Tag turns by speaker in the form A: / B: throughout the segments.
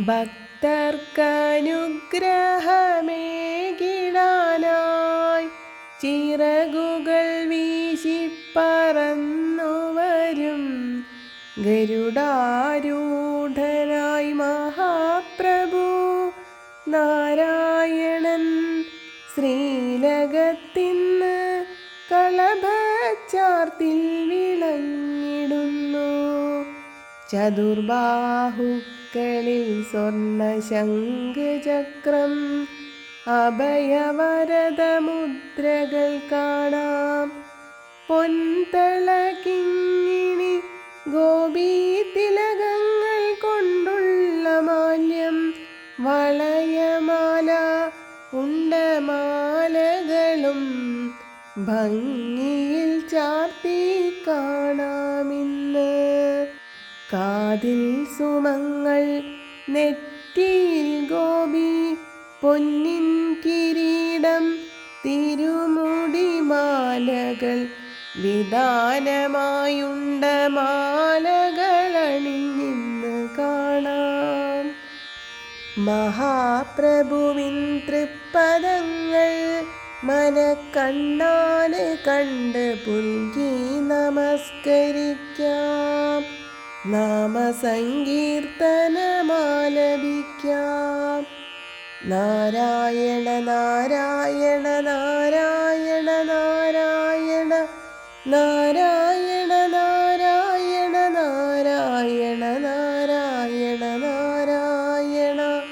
A: ഭക്തർക്കനുഗ്രഹമേകിടാനായി ചിറകുകൾ വീശി പറന്നുവരും ഗരുഡാരൂഢനായി മഹാപ്രഭു നാരായണൻ ശ്രീലകത്തിന്ന് കളഭച്ചാർത്തിൽ വിളങ്ങിടുന്നു. ചതുർബാഹുക്കളിൽ സ്വർണശംഖചക്രം അഭയവരദമുദ്രകൾ കാണാം. പൊൻതളകിങ്ങിണി ഗോപീതിലകങ്ങൾ കൊണ്ടുള്ള മാല്യം വളയമാല ഉണ്ടമാലകളും ഭംഗിയിൽ ചാർത്തി കാണാമിന്ന്. കാതിൽ സുമങ്ങൾ നെറ്റിയിൽ ഗോപി പൊന്നിൻ കിരീടം തിരുമുടിമാലകൾ വിധാനമായുണ്ട മാലകളണിഞ്ഞിന്ന് കാണാം. മഹാപ്രഭുവിൻ തൃപ്പദങ്ങൾ മനക്കണ്ണാലെ കണ്ട് പുൽകി നമസ്കരിക്കാം. നാമസങ്കീർത്തനമാലപിക്കാം. നാരായണ നാരായണ നാരായണ നാരായണ നാരായണ നാരായണ നാരായണ നാരായണ നാരായണ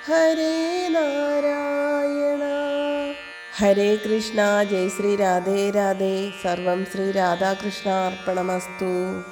A: ഹരേ നാരായണ. ഹരേ കൃഷ്ണ. ജയ് ശ്രീ രാധേ രാധേ. സർവം ശ്രീ രാധാകൃഷ്ണ അർപ്പണമസ്തു.